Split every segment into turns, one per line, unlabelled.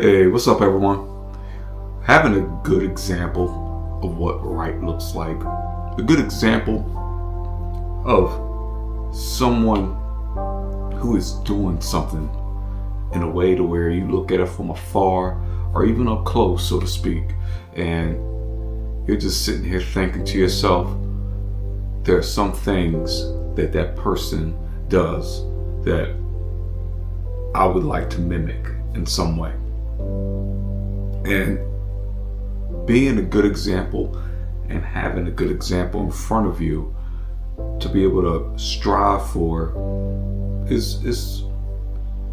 Hey, what's up, everyone? Having a good example of what right looks like, a good example of someone who is doing something in a way to where you look at it from afar or even up close, so to speak, and you're just sitting here thinking to yourself, there are some things that that person does that I would like to mimic in some way. And being a good example and having a good example in front of you to be able to strive for is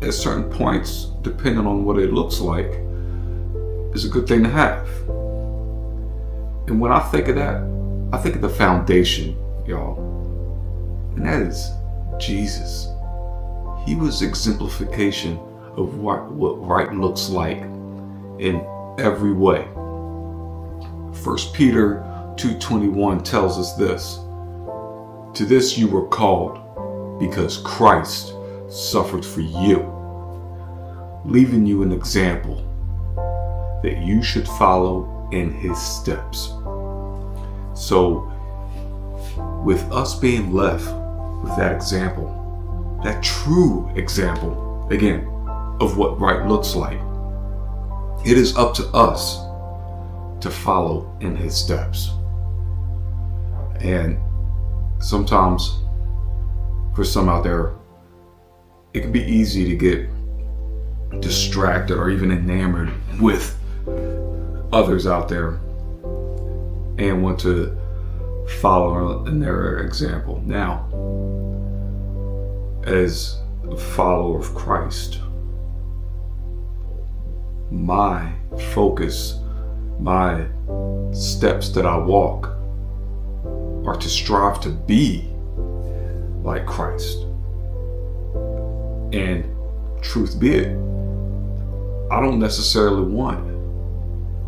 at certain points, depending on what it looks like, is a good thing to have. And when I think of that, I think of the foundation, y'all, and that is Jesus. He was exemplification of what right looks like in every way. 1 Peter 2:21 tells us this: to this you were called, because Christ suffered for you, leaving you an example that you should follow in his steps. So with us being left with that example, that true example, again, of what right looks like, it is up to us to follow in his steps. And sometimes for some out there, it can be easy to get distracted or even enamored with others out there and want to follow in their example. Now, as a follower of Christ, my focus, my steps that I walk are to strive to be like Christ. And truth be it, I don't necessarily want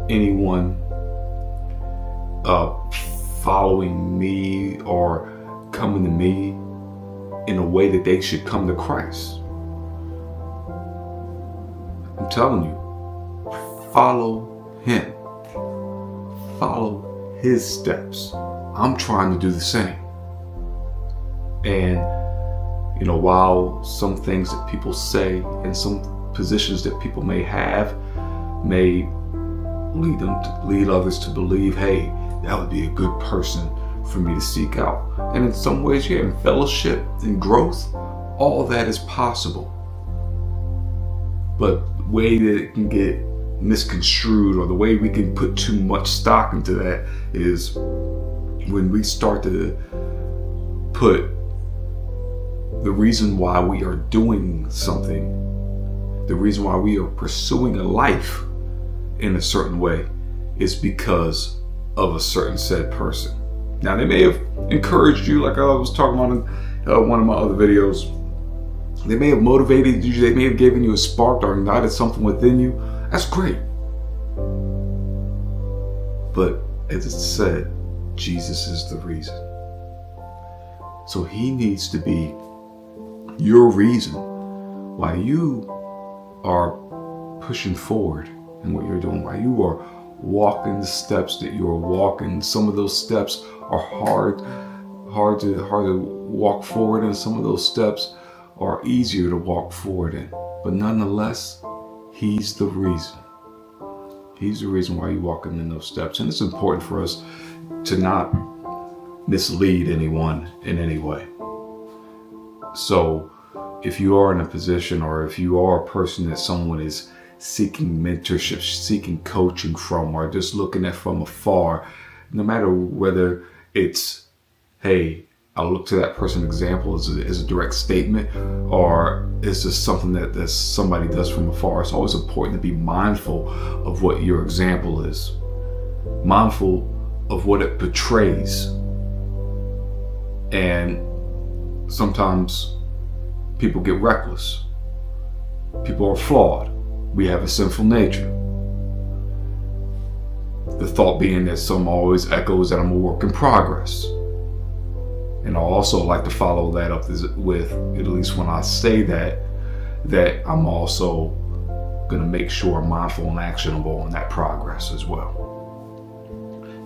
anyone following me or coming to me in a way that they should come to Christ. I'm telling you, follow him. Follow his steps. I'm trying to do the same. And while some things that people say and some positions that people may have may lead others to believe, hey, that would be a good person for me to seek out. And in some ways, yeah, in fellowship and growth, all that is possible. But the way that it can get misconstrued, or the way we can put too much stock into that, is when we start to put the reason why we are doing something, the reason why we are pursuing a life in a certain way, is because of a certain said person. Now, they may have encouraged you, like I was talking about in one of my other videos. They may have motivated you, they may have given you a spark or ignited something within you. That's great. But as it said, Jesus is the reason. So he needs to be your reason why you are pushing forward in what you're doing, why you are walking the steps that you are walking. Some of those steps are hard to walk forward, and some of those steps are easier to walk forward in. But nonetheless, he's the reason. He's the reason why you're walking in those steps. And it's important for us to not mislead anyone in any way. So if you are in a position, or if you are a person that someone is seeking mentorship, seeking coaching from, or just looking at from afar, no matter whether it's, hey, I'll look to that person's example as a direct statement, or it's just something that somebody does from afar, it's always important to be mindful of what your example is, mindful of what it portrays. And sometimes people get reckless. People are flawed. We have a sinful nature. The thought being that some always echoes that I'm a work in progress. And I also like to follow that up with, at least when I say that I'm also going to make sure I'm mindful and actionable in that progress as well.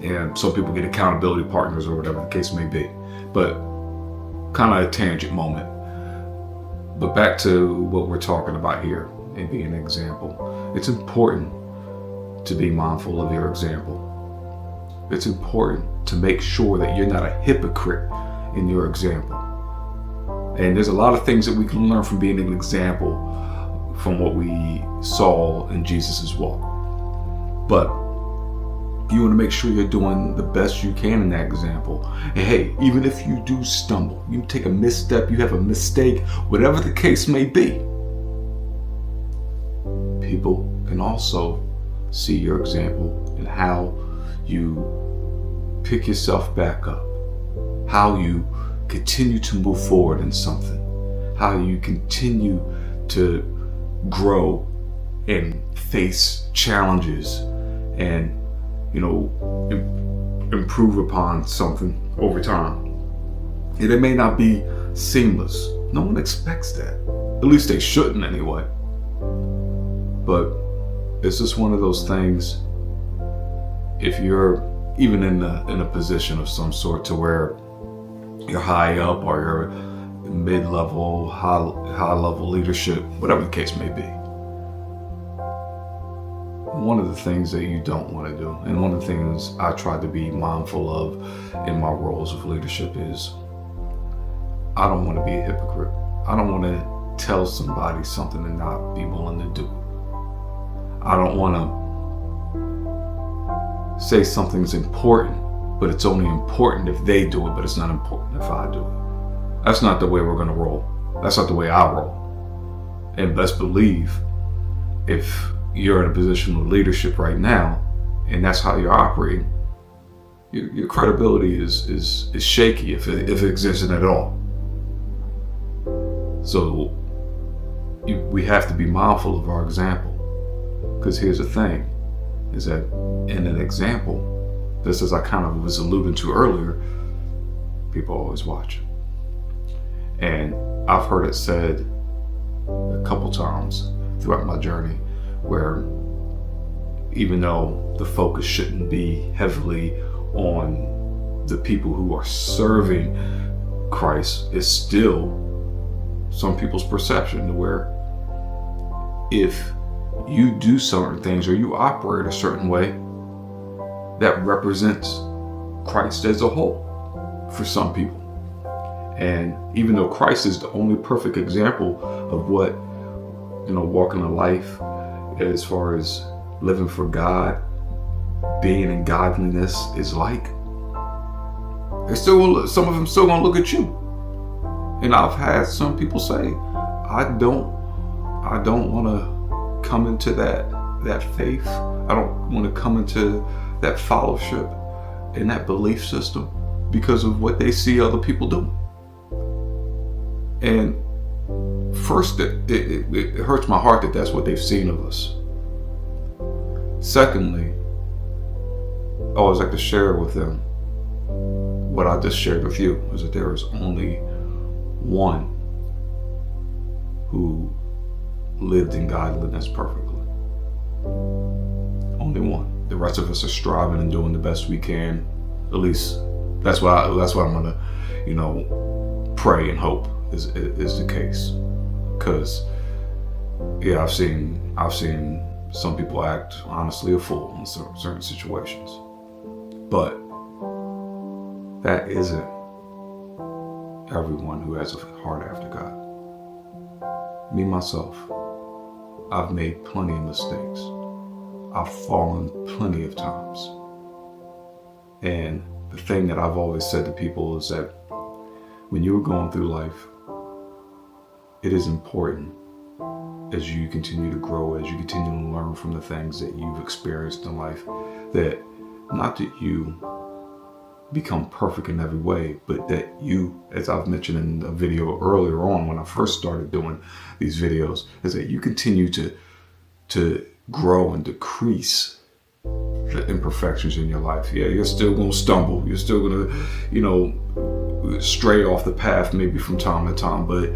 And some people get accountability partners or whatever the case may be. But kind of a tangent moment. But back to what we're talking about here and being an example. It's important to be mindful of your example. It's important to make sure that you're not a hypocrite in your example. And there's a lot of things that we can learn from being an example from what we saw in Jesus's walk. But you want to make sure you're doing the best you can in that example. And hey, even if you do stumble, you take a misstep, you have a mistake, whatever the case may be, people can also see your example in how you pick yourself back up, how you continue to move forward in something, how you continue to grow and face challenges and improve upon something over time. And it may not be seamless. No one expects that. At least they shouldn't anyway. But it's just one of those things. If you're even in a position of some sort to where you're high up or you're mid-level, high-level leadership, whatever the case may be, one of the things that you don't want to do, and one of the things I try to be mindful of in my roles of leadership is I don't want to be a hypocrite. I don't want to tell somebody something and not be willing to do it. I don't want to say something's important, but it's only important if they do it, but it's not important if I do it. That's not the way we're going to roll. That's not the way I roll. And best believe if you're in a position of leadership right now, and that's how you're operating, your credibility is shaky if it exists at all. So we have to be mindful of our example, because here's the thing, is that in an example, just as I kind of was alluding to earlier, people always watch. And I've heard it said a couple times throughout my journey, where even though the focus shouldn't be heavily on the people who are serving Christ, it's still some people's perception to where if you do certain things or you operate a certain way, that represents Christ as a whole for some people. And even though Christ is the only perfect example of what, walking a life as far as living for God, being in godliness is like, some of them still gonna look at you. And I've had some people say, I don't want to come into that faith. I don't want to come into that fellowship and that belief system because of what they see other people do. And first, it hurts my heart that that's what they've seen of us. Secondly, I always like to share with them what I just shared with you, is that there is only one who lived in godliness perfectly. Only one. The rest of us are striving and doing the best we can. At least that's what I'm gonna, pray and hope is the case. Because I've seen some people act honestly a fool in certain situations. But that isn't everyone who has a heart after God. Me, myself, I've made plenty of mistakes. I've fallen plenty of times. And the thing that I've always said to people is that when you're going through life, it is important as you continue to grow, as you continue to learn from the things that you've experienced in life, that not that you become perfect in every way, but that you, as I've mentioned in a video earlier on when I first started doing these videos, is that you continue to grow and decrease the imperfections in your life. Yeah, you're still going to stumble. You're still going to, stray off the path maybe from time to time, but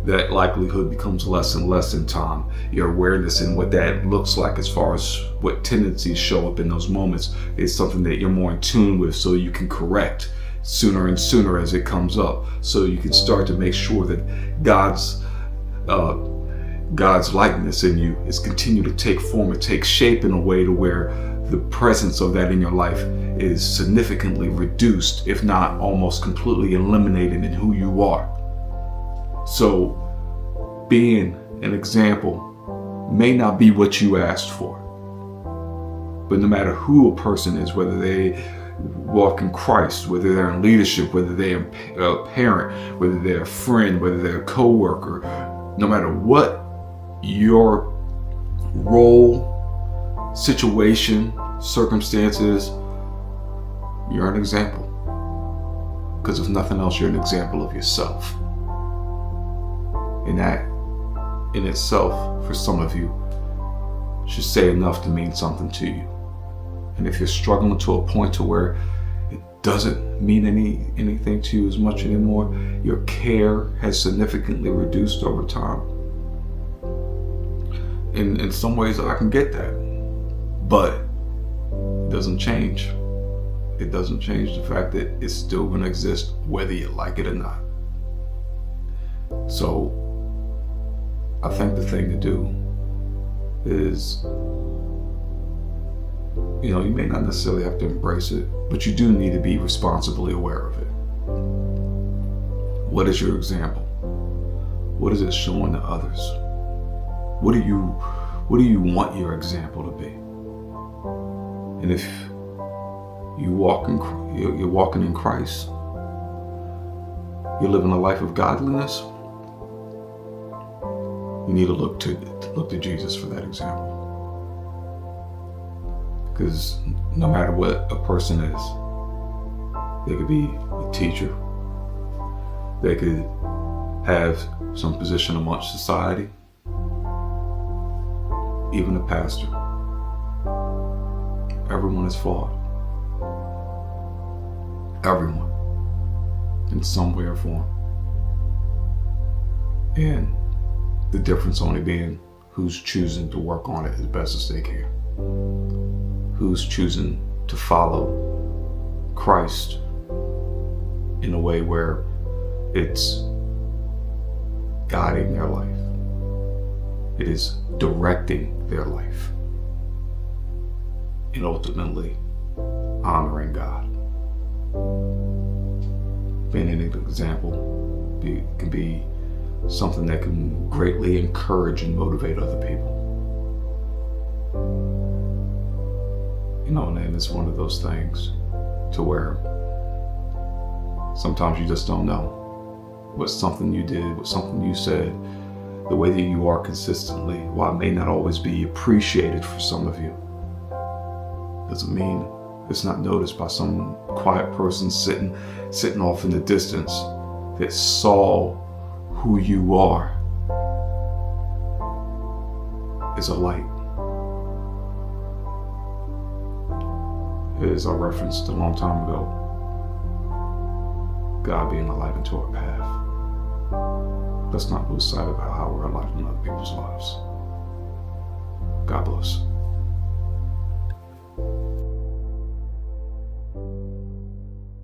that likelihood becomes less and less in time. Your awareness and what that looks like as far as what tendencies show up in those moments is something that you're more in tune with, so you can correct sooner and sooner as it comes up, so you can start to make sure that God's likeness in you is continue to take form and take shape in a way to where the presence of that in your life is significantly reduced, if not almost completely eliminated in who you are. So being an example may not be what you asked for, but no matter who a person is, whether they walk in Christ, whether they're in leadership, whether they're a parent, whether they're a friend, whether they're a co-worker, no matter what your role, situation, circumstances, you're an example. Because if nothing else, you're an example of yourself. And that in itself, for some of you, should say enough to mean something to you. And if you're struggling to a point to where it doesn't mean anything to you as much anymore, your care has significantly reduced over time. In some ways, I can get that, but it doesn't change. It doesn't change the fact that it's still going to exist whether you like it or not. So I think the thing to do is, you may not necessarily have to embrace it, but you do need to be responsibly aware of it. What is your example? What is it showing to others? What do you want your example to be? And if you're walking in Christ, you're living a life of godliness, you need to look to Jesus for that example. Because no matter what a person is, they could be a teacher, they could have some position amongst society, even a pastor. Everyone is flawed. Everyone, in some way or form. And the difference only being who's choosing to work on it as best as they can. Who's choosing to follow Christ in a way where it's guiding their life. It is directing their life. And ultimately honoring God. Being an example can be something that can greatly encourage and motivate other people. And it's one of those things to where sometimes you just don't know what something you did, what something you said, the way that you are consistently, while it may not always be appreciated for some of you, doesn't mean it's not noticed by some quiet person sitting off in the distance that saw who you are as a light. It is our reference to a long time ago, God being a light into our path. Let's not lose sight about how we're a light in other people's lives. God bless.